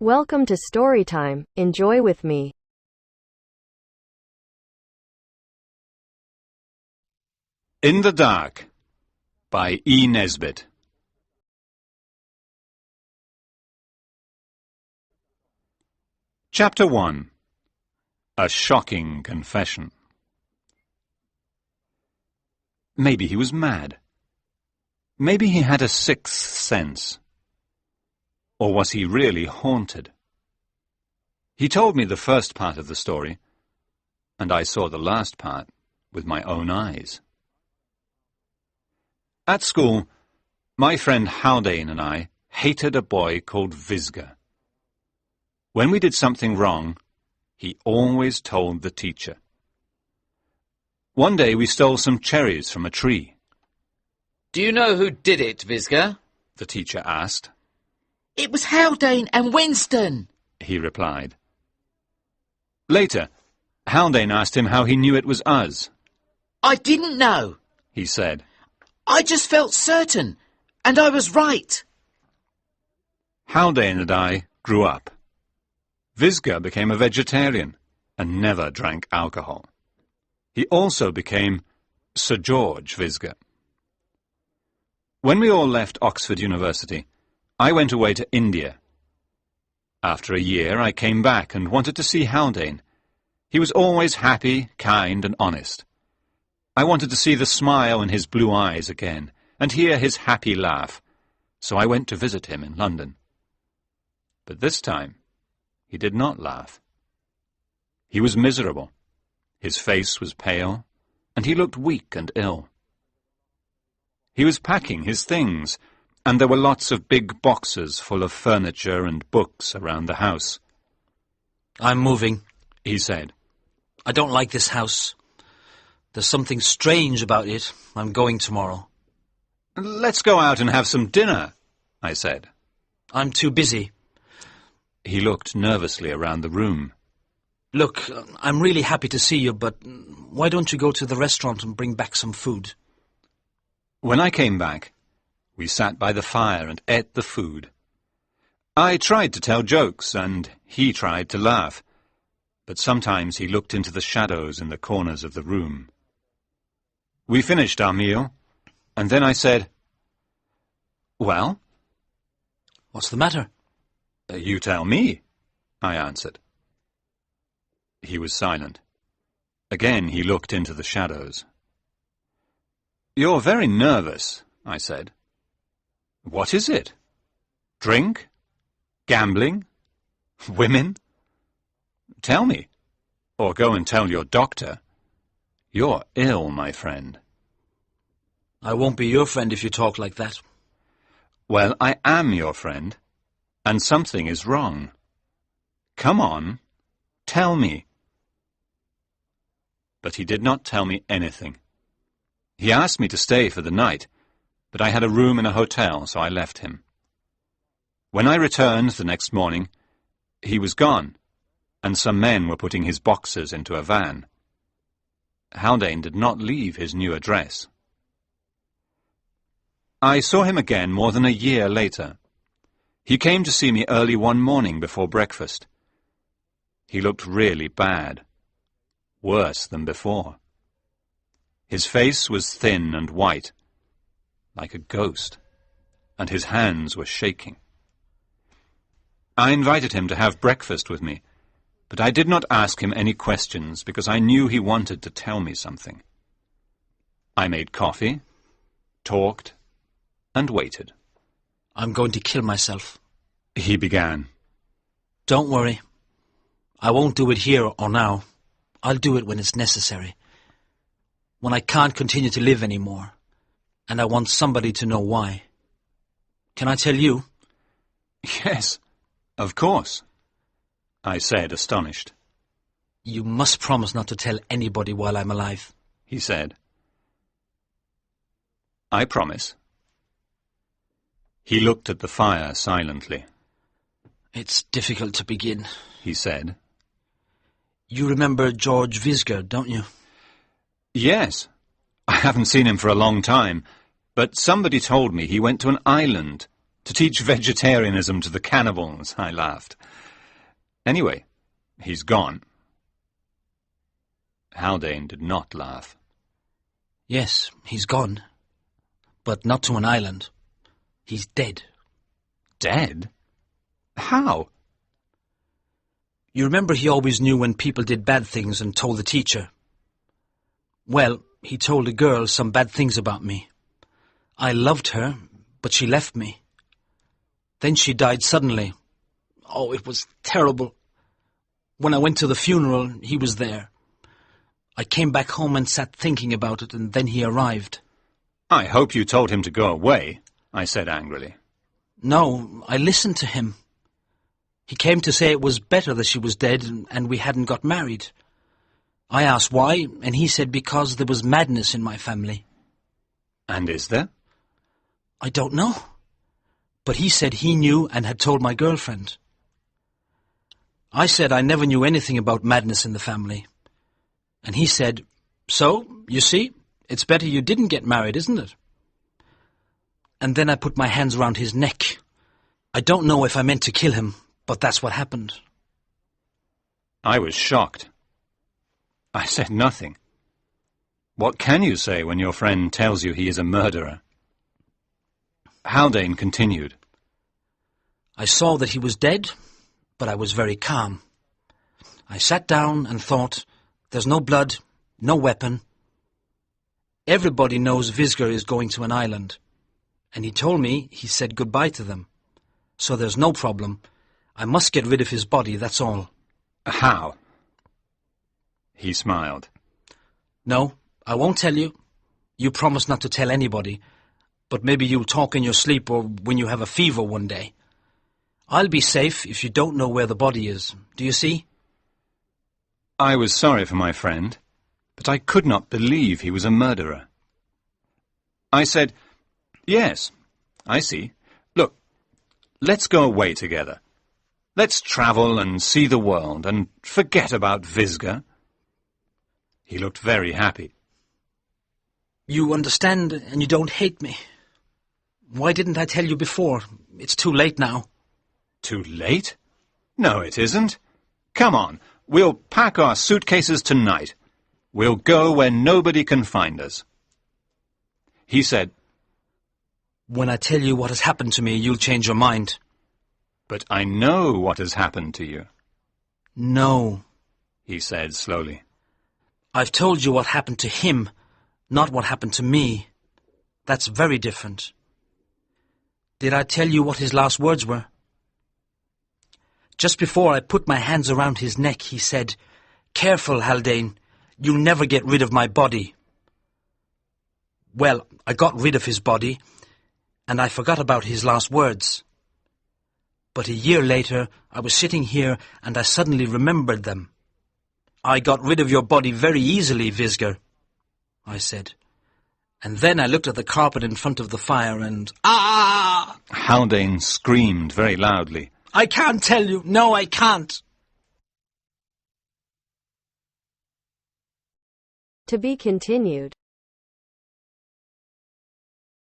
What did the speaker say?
Welcome to Storytime. Enjoy with me. In the Dark by E. Nesbit. Chapter 1. A Shocking Confession. Maybe he was mad. Maybe he had a sixth sense. Or was he really haunted? He told me the first part of the story, and I saw the last part with my own eyes. At school, my friend Haldane and I hated a boy called Visger. When we did something wrong, he always told the teacher. One day we stole some cherries from a tree. "Do you know who did it, Visger?" The teacher asked. "It was Haldane and Winston," he replied. Later, Haldane asked him how he knew it was us. "I didn't know," he said. "I just felt certain, and I was right." Haldane and I grew up. Visger became a vegetarian and never drank alcohol. He also became Sir George Visger. When we all left Oxford University, I went away to India. After a year, I came back and wanted to see Haldane. He was always happy, kind, and honest. I wanted to see the smile in his blue eyes again and hear his happy laugh, so I went to visit him in London. But this time, he did not laugh. He was miserable. His face was pale, and he looked weak and ill. He was packing his things, and there were lots of big boxes full of furniture and books around the house. "I'm moving," he said. "I don't like this house. There's something strange about it. I'm going tomorrow." "Let's go out and have some dinner," I said. "I'm too busy." He looked nervously around the room. "Look, I'm really happy to see you, but why don't you go to the restaurant and bring back some food?" When I came back, we sat by the fire and ate the food. I tried to tell jokes, and he tried to laugh, but sometimes he looked into the shadows in the corners of the room. We finished our meal, and then I said, "Well?" "What's the matter?" "You tell me," I answered. He was silent. Again he looked into the shadows. "You're very nervous," I said. "What is it? Drink? Gambling? Women? Tell me, or go and tell your doctor. You're ill, my friend." "I won't be your friend if you talk like that." "Well, I am your friend, and something is wrong. Come on, tell me." But he did not tell me anything. He asked me to stay for the night, but I had a room in a hotel, so I left him. When I returned the next morning, he was gone, and some men were putting his boxes into a van. Haldane did not leave his new address. I saw him again more than a year later. He came to see me early one morning before breakfast. He looked really bad, worse than before. His face was thin and white, like a ghost, and his hands were shaking. I invited him to have breakfast with me, but I did not ask him any questions because I knew he wanted to tell me something. I made coffee, talked, and waited. "I'm going to kill myself," he began. "Don't worry. I won't do it here or now. I'll do it when it's necessary. When I can't continue to live anymore, and I want somebody to know why. Can I tell you?" "Yes, of course," I said, astonished. "You must promise not to tell anybody while I'm alive," he said. "I promise." He looked at the fire silently. "It's difficult to begin," he said. "You remember George Visger, don't you?" "Yes. I haven't seen him for a long time, but somebody told me he went to an island To teach vegetarianism to the cannibals, I laughed. Anyway, he's gone. Haldane did not laugh. Yes, he's gone. But not to an island. He's dead. Dead? How? You remember he always knew when people did bad things and told the teacher? Well, he told a girl some bad things about me. I loved her, but she left me. Then she died suddenly. Oh, it was terrible. When I went to the funeral, he was there. I came back home and sat thinking about it, and then he arrived. I hope you told him to go away, I said angrily. No, I listened to him. He came to say it was better that she was dead and we hadn't got married. I asked why, and he said because there was madness in my family. And is there? I don't know. But he said he knew and had told my girlfriend. I said I never knew anything about madness in the family. And he said, "So, you see, it's better you didn't get married, isn't it?" And then I put my hands around his neck. I don't know if I meant to kill him, but that's what happened. I was shocked. I said nothing. What can you say when your friend tells you he is a murderer? Haldane continued. I saw that he was dead, but I was very calm. I sat down and thought, there's no blood, no weapon. Everybody knows Visger is going to an island. And he told me he said goodbye to them. So there's no problem. I must get rid of his body, that's all. How? He smiled. No, I won't tell you. You promised not to tell anybody. But maybe you'll talk in your sleep or when you have a fever one day. I'll be safe if you don't know where the body is. Do you see? I was sorry for my friend, but I could not believe he was a murderer. I said, "Yes, I see. Look, let's go away together. Let's travel and see the world and forget about Visger." He looked very happy. You understand and you don't hate me. Why didn't I tell you before? It's too late now. Too late? No, it isn't. Come on, we'll pack our suitcases tonight. We'll go where nobody can find us. He said, When I tell you what has happened to me, you'll change your mind. "But I know what has happened to you," No. he said slowly. I've told you what happened to him, not what happened to me. That's very different. Did I tell you what his last words were? Just before I put my hands around his neck, he said, "Careful, Haldane. You'll never get rid of my body." Well, I got rid of his body, and I forgot about his last words. But a year later, I was sitting here, and I suddenly remembered them. "I got rid of your body very easily, Visger," I said. And then I looked at the carpet in front of the fire and... Ah! Haldane screamed very loudly. I can't tell you. No, I can't. To be continued.